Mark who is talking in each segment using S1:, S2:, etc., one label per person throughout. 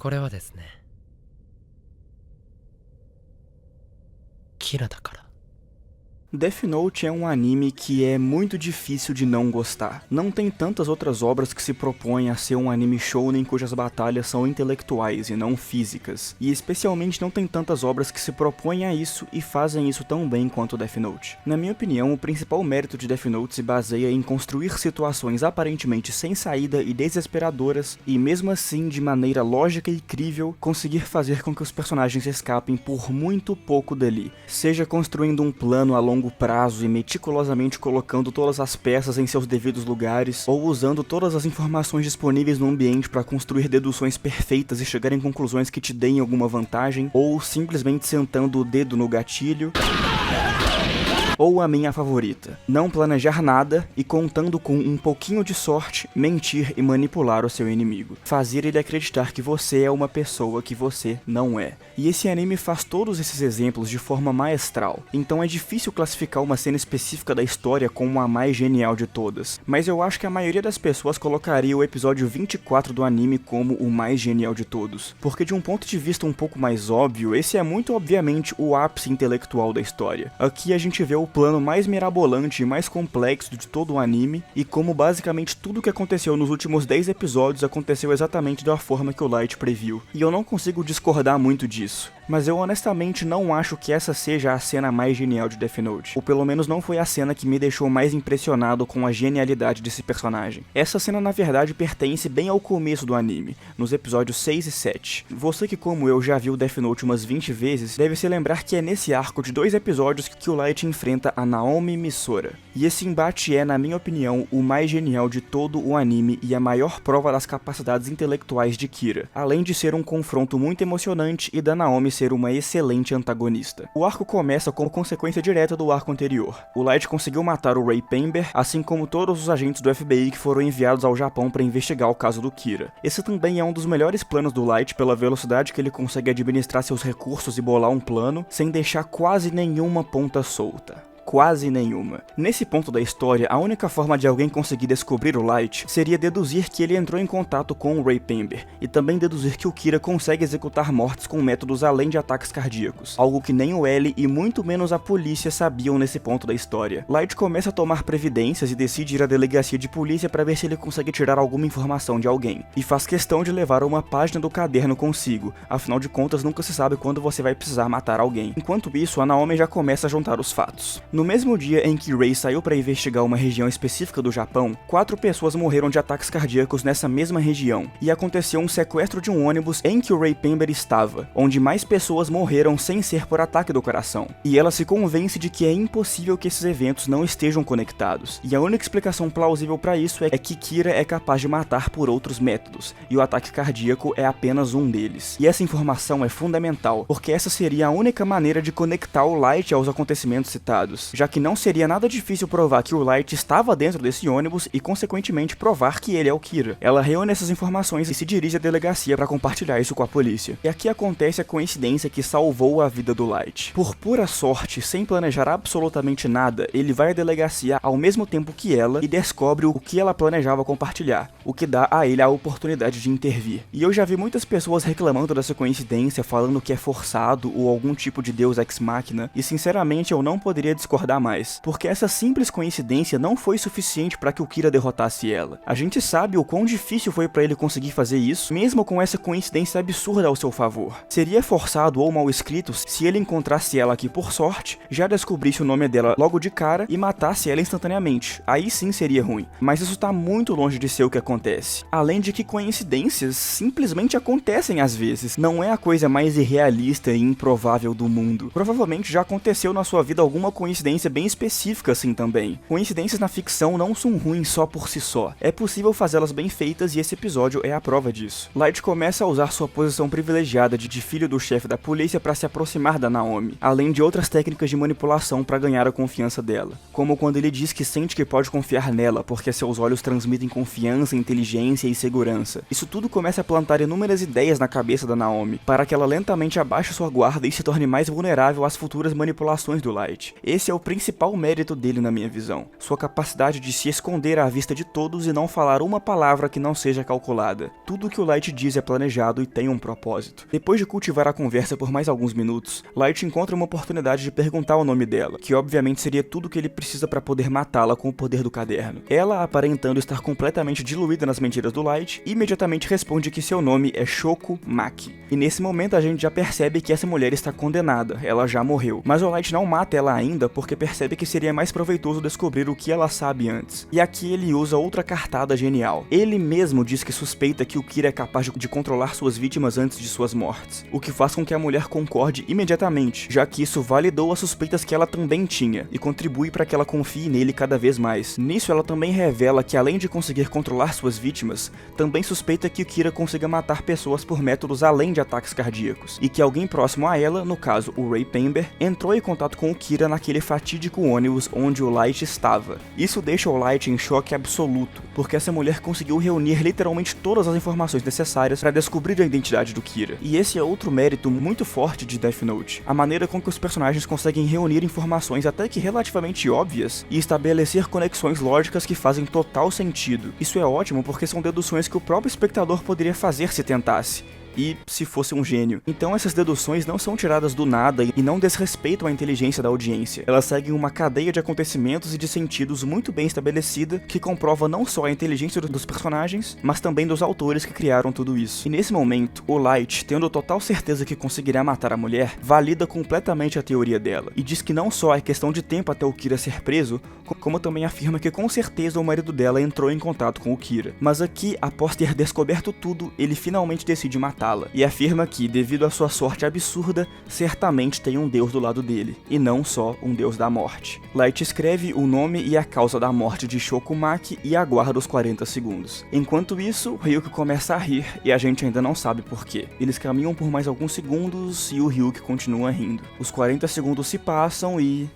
S1: これはですね、キラだから。
S2: Death Note é um anime que é muito difícil de não gostar. Não tem tantas outras obras que se propõem a ser um anime shounen cujas batalhas são intelectuais e não físicas. E especialmente não tem tantas obras que se propõem a isso e fazem isso tão bem quanto Death Note. Na minha opinião, o principal mérito de Death Note se baseia em construir situações aparentemente sem saída e desesperadoras, e mesmo assim, de maneira lógica e crível, conseguir fazer com que os personagens escapem por muito pouco dali. Seja construindo um plano a longo prazo e meticulosamente colocando todas as peças em seus devidos lugares, ou usando todas as informações disponíveis no ambiente para construir deduções perfeitas e chegar em conclusões que te deem alguma vantagem, ou simplesmente sentando o dedo no gatilho. Ou a minha favorita, não planejar nada e contando com um pouquinho de sorte, mentir e manipular o seu inimigo. Fazer ele acreditar que você é uma pessoa que você não é. E esse anime faz todos esses exemplos de forma maestral, então é difícil classificar uma cena específica da história como a mais genial de todas, mas eu acho que a maioria das pessoas colocaria o episódio 24 do anime como o mais genial de todos, porque de um ponto de vista um pouco mais óbvio, esse é muito obviamente o ápice intelectual da história. Aqui a gente vê o plano mais mirabolante e mais complexo de todo o anime, e como basicamente tudo que aconteceu nos últimos 10 episódios aconteceu exatamente da forma que o Light previu, e eu não consigo discordar muito disso. Mas eu honestamente não acho que essa seja a cena mais genial de Death Note, ou pelo menos não foi a cena que me deixou mais impressionado com a genialidade desse personagem. Essa cena na verdade pertence bem ao começo do anime, nos episódios 6 e 7. Você que como eu já viu Death Note umas 20 vezes, deve se lembrar que é nesse arco de 2 episódios que o Light enfrenta a Naomi Misora. E esse embate é, na minha opinião, o mais genial de todo o anime e a maior prova das capacidades intelectuais de Kira, além de ser um confronto muito emocionante e da Naomi ser uma excelente antagonista. O arco começa como consequência direta do arco anterior. O Light conseguiu matar o Ray Pember, assim como todos os agentes do FBI que foram enviados ao Japão para investigar o caso do Kira. Esse também é um dos melhores planos do Light pela velocidade que ele consegue administrar seus recursos e bolar um plano, sem deixar quase nenhuma ponta solta. Quase nenhuma. Nesse ponto da história, a única forma de alguém conseguir descobrir o Light seria deduzir que ele entrou em contato com o Ray Pember, e também deduzir que o Kira consegue executar mortes com métodos além de ataques cardíacos, algo que nem o L e muito menos a polícia sabiam nesse ponto da história. Light começa a tomar previdências e decide ir à delegacia de polícia para ver se ele consegue tirar alguma informação de alguém, e faz questão de levar uma página do caderno consigo, afinal de contas nunca se sabe quando você vai precisar matar alguém. Enquanto isso, a Naomi já começa a juntar os fatos. No mesmo dia em que Ray saiu para investigar uma região específica do Japão, 4 pessoas morreram de ataques cardíacos nessa mesma região, e aconteceu um sequestro de um ônibus em que o Ray Pember estava, onde mais pessoas morreram sem ser por ataque do coração. E ela se convence de que é impossível que esses eventos não estejam conectados, e a única explicação plausível para isso é que Kira é capaz de matar por outros métodos, e o ataque cardíaco é apenas um deles. E essa informação é fundamental, porque essa seria a única maneira de conectar o Light aos acontecimentos citados, já que não seria nada difícil provar que o Light estava dentro desse ônibus e, consequentemente, provar que ele é o Kira. Ela reúne essas informações e se dirige à delegacia para compartilhar isso com a polícia. E aqui acontece a coincidência que salvou a vida do Light. Por pura sorte, sem planejar absolutamente nada, ele vai à delegacia ao mesmo tempo que ela e descobre o que ela planejava compartilhar, o que dá a ele a oportunidade de intervir. E eu já vi muitas pessoas reclamando dessa coincidência, falando que é forçado ou algum tipo de deus ex machina, e sinceramente eu não poderia discordar mais, porque essa simples coincidência não foi suficiente para que o Kira derrotasse ela. A gente sabe o quão difícil foi para ele conseguir fazer isso, mesmo com essa coincidência absurda ao seu favor. Seria forçado ou mal escrito se ele encontrasse ela aqui por sorte, já descobrisse o nome dela logo de cara e matasse ela instantaneamente. Aí sim seria ruim, mas isso tá muito longe de ser o que acontece. Além de que coincidências simplesmente acontecem às vezes, não é a coisa mais irrealista e improvável do mundo. Provavelmente já aconteceu na sua vida alguma coincidência bem específica assim também. Coincidências na ficção não são ruins só por si só. É possível fazê-las bem feitas e esse episódio é a prova disso. Light começa a usar sua posição privilegiada de filho do chefe da polícia para se aproximar da Naomi, além de outras técnicas de manipulação para ganhar a confiança dela. Como quando ele diz que sente que pode confiar nela porque seus olhos transmitem confiança, inteligência e segurança. Isso tudo começa a plantar inúmeras ideias na cabeça da Naomi, para que ela lentamente abaixe sua guarda e se torne mais vulnerável às futuras manipulações do Light. Esse é é o principal mérito dele na minha visão, sua capacidade de se esconder à vista de todos e não falar uma palavra que não seja calculada. Tudo que o Light diz é planejado e tem um propósito. Depois de cultivar a conversa por mais alguns minutos, Light encontra uma oportunidade de perguntar o nome dela, que obviamente seria tudo que ele precisa para poder matá-la com o poder do caderno. Ela, aparentando estar completamente diluída nas mentiras do Light, imediatamente responde que seu nome é Shoko Maki. E nesse momento a gente já percebe que essa mulher está condenada, ela já morreu. Mas o Light não mata ela ainda porque percebe que seria mais proveitoso descobrir o que ela sabe antes. E aqui ele usa outra cartada genial. Ele mesmo diz que suspeita que o Kira é capaz de controlar suas vítimas antes de suas mortes, o que faz com que a mulher concorde imediatamente, já que isso validou as suspeitas que ela também tinha, e contribui para que ela confie nele cada vez mais. Nisso ela também revela que além de conseguir controlar suas vítimas, também suspeita que o Kira consiga matar pessoas por métodos além de ataques cardíacos, e que alguém próximo a ela, no caso o Ray Pember, entrou em contato com o Kira naquele fatídico ônibus onde o Light estava. Isso deixa o Light em choque absoluto, porque essa mulher conseguiu reunir literalmente todas as informações necessárias para descobrir a identidade do Kira. E esse é outro mérito muito forte de Death Note, a maneira com que os personagens conseguem reunir informações até que relativamente óbvias e estabelecer conexões lógicas que fazem total sentido. Isso é ótimo porque são deduções que o próprio espectador poderia fazer se tentasse. E se fosse um gênio. Então essas deduções não são tiradas do nada e não desrespeitam a inteligência da audiência. Elas seguem uma cadeia de acontecimentos e de sentidos muito bem estabelecida que comprova não só a inteligência dos personagens, mas também dos autores que criaram tudo isso. E nesse momento, o Light, tendo total certeza que conseguirá matar a mulher, valida completamente a teoria dela e diz que não só é questão de tempo até o Kira ser preso, como também afirma que com certeza o marido dela entrou em contato com o Kira. Mas aqui, após ter descoberto tudo, ele finalmente decide matá-la e afirma que, devido à sua sorte absurda, certamente tem um deus do lado dele, e não só um deus da morte. Light escreve o nome e a causa da morte de Shoko Maki e aguarda os 40 segundos. Enquanto isso, Ryuki começa a rir e a gente ainda não sabe porquê. Eles caminham por mais alguns segundos e o Ryuki continua rindo. Os 40 segundos se passam e...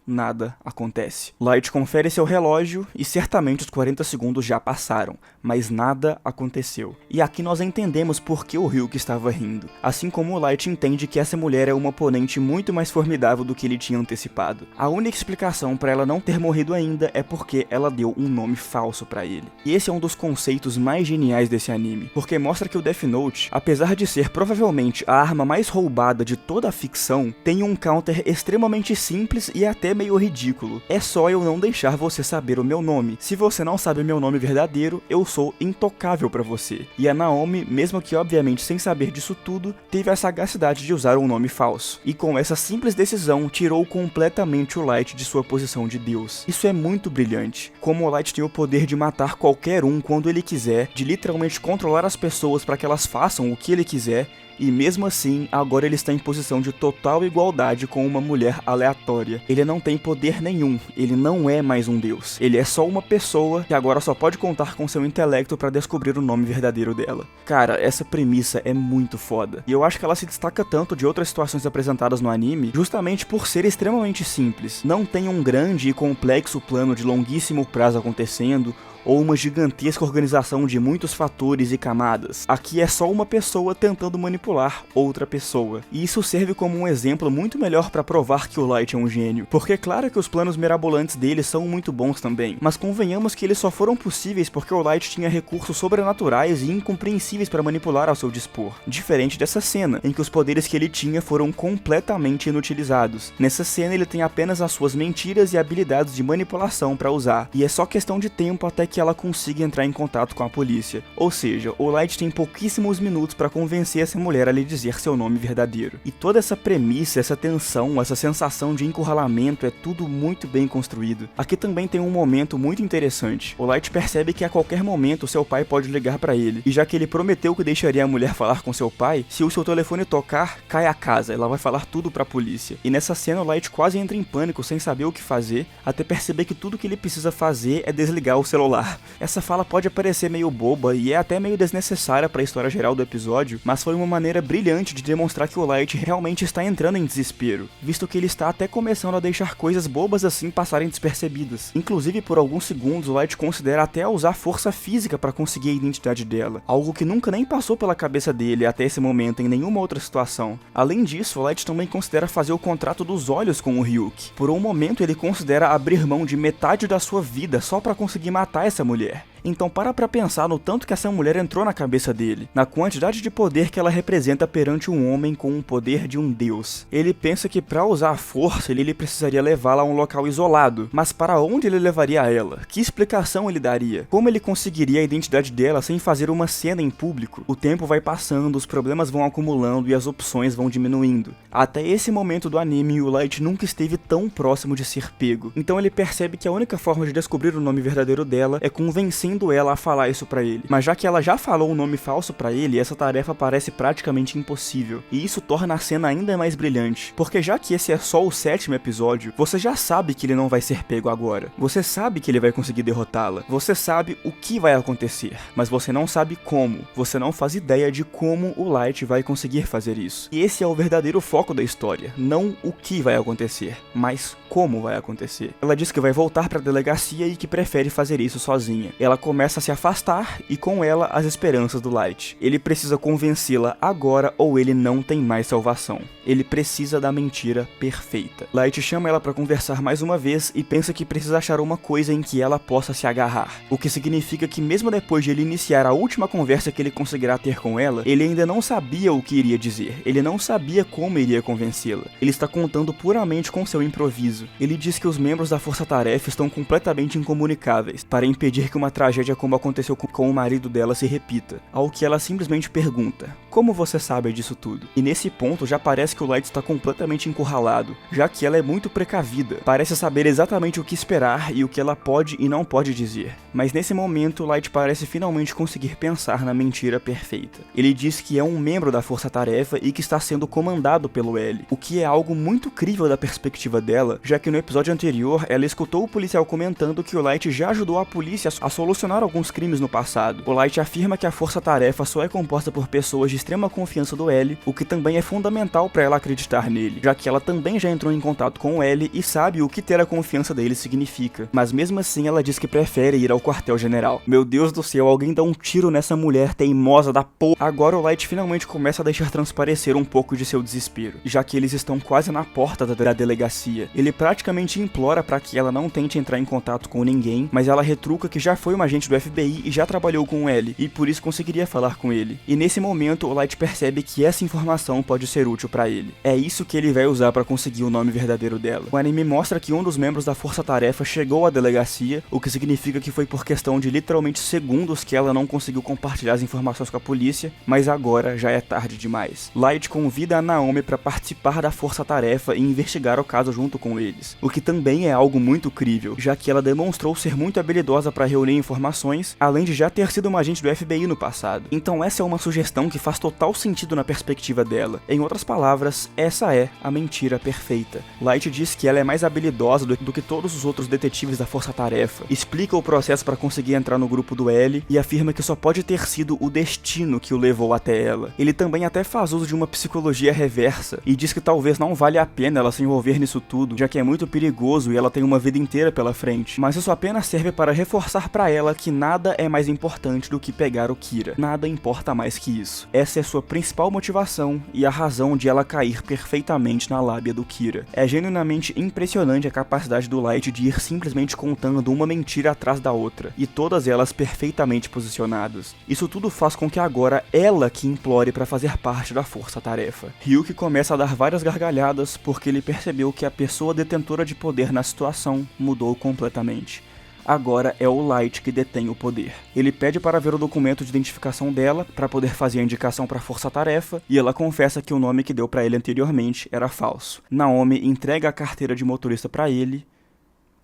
S2: nada acontece. Light confere seu relógio e certamente os 40 segundos já passaram, mas nada aconteceu. E aqui nós entendemos por que o Ryuki estava rindo, assim como o Light entende que essa mulher é uma oponente muito mais formidável do que ele tinha antecipado. A única explicação para ela não ter morrido ainda é porque ela deu um nome falso para ele. E esse é um dos conceitos mais geniais desse anime, porque mostra que o Death Note, apesar de ser provavelmente a arma mais roubada de toda a ficção, tem um counter extremamente simples e até meio ridículo. É só eu não deixar você saber o meu nome. Se você não sabe o meu nome verdadeiro, eu sou intocável pra você. E a Naomi, mesmo que obviamente sem saber disso tudo, teve a sagacidade de usar um nome falso. E com essa simples decisão, tirou completamente o Light de sua posição de Deus. Isso é muito brilhante. Como o Light tem o poder de matar qualquer um quando ele quiser, de literalmente controlar as pessoas para que elas façam o que ele quiser, e mesmo assim, agora ele está em posição de total igualdade com uma mulher aleatória. Ele não tem poder nenhum, ele não é mais um deus. Ele é só uma pessoa que agora só pode contar com seu intelecto para descobrir o nome verdadeiro dela. Cara, essa premissa é muito foda. E eu acho que ela se destaca tanto de outras situações apresentadas no anime, justamente por ser extremamente simples. Não tem um grande e complexo plano de longuíssimo prazo acontecendo, ou uma gigantesca organização de muitos fatores e camadas. Aqui é só uma pessoa tentando manipular outra pessoa. E isso serve como um exemplo muito melhor para provar que o Light é um gênio. Porque claro que os planos mirabolantes dele são muito bons também, mas convenhamos que eles só foram possíveis porque o Light tinha recursos sobrenaturais e incompreensíveis para manipular ao seu dispor. Diferente dessa cena, em que os poderes que ele tinha foram completamente inutilizados. Nessa cena ele tem apenas as suas mentiras e habilidades de manipulação para usar, e é só questão de tempo até que ela consiga entrar em contato com a polícia. Ou seja, o Light tem pouquíssimos minutos para convencer essa mulher a lhe dizer seu nome verdadeiro. E toda essa premissa, essa tensão, essa sensação de encurralamento é tudo muito bem construído. Aqui também tem um momento muito interessante. O Light percebe que a qualquer momento seu pai pode ligar para ele, e já que ele prometeu que deixaria a mulher falar com seu pai, se o seu telefone tocar, cai a casa, ela vai falar tudo para a polícia. E nessa cena o Light quase entra em pânico sem saber o que fazer, até perceber que tudo que ele precisa fazer é desligar o celular. controlar. Essa fala pode parecer meio boba e é até meio desnecessária para a história geral do episódio, mas foi uma maneira brilhante de demonstrar que o Light realmente está entrando em desespero, visto que ele está até começando a deixar coisas bobas assim passarem despercebidas. Inclusive, por alguns segundos, o Light considera até usar força física para conseguir a identidade dela, algo que nunca nem passou pela cabeça dele até esse momento em nenhuma outra situação. Além disso, o Light também considera fazer o contrato dos olhos com o Ryuk. Por um momento, ele considera abrir mão de metade da sua vida só para conseguir matar essa mulher. Então para pra pensar no tanto que essa mulher entrou na cabeça dele, na quantidade de poder que ela representa perante um homem com o poder de um deus. Ele pensa que para usar a força ele precisaria levá-la a um local isolado, mas para onde ele levaria ela? Que explicação ele daria? Como ele conseguiria a identidade dela sem fazer uma cena em público? O tempo vai passando, os problemas vão acumulando e as opções vão diminuindo. Até esse momento do anime, o Light nunca esteve tão próximo de ser pego. Então ele percebe que a única forma de descobrir o nome verdadeiro dela é convencendo ela a falar isso pra ele. Mas já que ela já falou um nome falso pra ele, essa tarefa parece praticamente impossível. E isso torna a cena ainda mais brilhante, porque já que esse é só o 7º episódio, você já sabe que ele não vai ser pego agora. Você sabe que ele vai conseguir derrotá-la. Você sabe o que vai acontecer, mas você não sabe como. Você não faz ideia de como o Light vai conseguir fazer isso. E esse é o verdadeiro foco da história, não o que vai acontecer, mas como vai acontecer. Ela diz que vai voltar pra delegacia e que prefere fazer isso sozinha. Ela começa a se afastar e com ela as esperanças do Light. Ele precisa convencê-la agora ou ele não tem mais salvação. Ele precisa da mentira perfeita. Light chama ela para conversar mais uma vez e pensa que precisa achar uma coisa em que ela possa se agarrar. O que significa que mesmo depois de ele iniciar a última conversa que ele conseguirá ter com ela, ele ainda não sabia o que iria dizer. Ele não sabia como iria convencê-la. Ele está contando puramente com seu improviso. Ele diz que os membros da Força Tarefa estão completamente incomunicáveis para impedir que uma tragédia como aconteceu com o marido dela se repita, ao que ela simplesmente pergunta: como você sabe disso tudo? E nesse ponto já parece que o Light está completamente encurralado, já que ela é muito precavida, parece saber exatamente o que esperar e o que ela pode e não pode dizer. Mas nesse momento o Light parece finalmente conseguir pensar na mentira perfeita. Ele diz que é um membro da Força Tarefa e que está sendo comandado pelo L, o que é algo muito crível da perspectiva dela, já que no episódio anterior ela escutou o policial comentando que o Light já ajudou a polícia a solucionar alguns crimes no passado. O Light afirma que a força-tarefa só é composta por pessoas de extrema confiança do L, o que também é fundamental para ela acreditar nele, já que ela também já entrou em contato com o L e sabe o que ter a confiança dele significa. Mas mesmo assim ela diz que prefere ir ao quartel-general. Meu Deus do céu, alguém dá um tiro nessa mulher teimosa da porra. Agora o Light finalmente começa a deixar transparecer um pouco de seu desespero, já que eles estão quase na porta da delegacia. Ele praticamente implora para que ela não tente entrar em contato com ninguém, mas ela retruca que já foi uma agente do FBI e já trabalhou com ele, e por isso conseguiria falar com ele. E nesse momento o Light percebe que essa informação pode ser útil para ele. É isso que ele vai usar para conseguir o nome verdadeiro dela. O anime mostra que um dos membros da força-tarefa chegou à delegacia, o que significa que foi por questão de literalmente segundos que ela não conseguiu compartilhar as informações com a polícia, mas agora já é tarde demais. Light convida a Naomi para participar da força-tarefa e investigar o caso junto com eles, o que também é algo muito crível, já que ela demonstrou ser muito habilidosa para reunir informações, além de já ter sido uma agente do FBI no passado. Então essa é uma sugestão que faz total sentido na perspectiva dela. Em outras palavras, essa é a mentira perfeita. Light diz que ela é mais habilidosa do que todos os outros detetives da força-tarefa, explica o processo para conseguir entrar no grupo do L e afirma que só pode ter sido o destino que o levou até ela. Ele também até faz uso de uma psicologia reversa e diz que talvez não vale a pena ela se envolver nisso tudo, já que é muito perigoso e ela tem uma vida inteira pela frente, mas isso apenas serve para reforçar para ela que nada é mais importante do que pegar o Kira. Nada importa mais que isso. Essa é sua principal motivação e a razão de ela cair perfeitamente na lábia do Kira. É genuinamente impressionante a capacidade do Light de ir simplesmente contando uma mentira atrás da outra, e todas elas perfeitamente posicionadas. Isso tudo faz com que agora ela que implore para fazer parte da força-tarefa. Ryuk começa a dar várias gargalhadas porque ele percebeu que a pessoa detentora de poder na situação mudou completamente. Agora é o Light que detém o poder. Ele pede para ver o documento de identificação dela para poder fazer a indicação para a força-tarefa e ela confessa que o nome que deu para ele anteriormente era falso. Naomi entrega a carteira de motorista para ele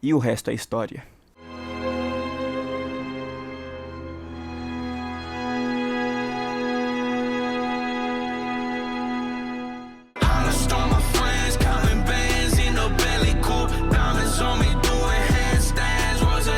S2: e o resto é história.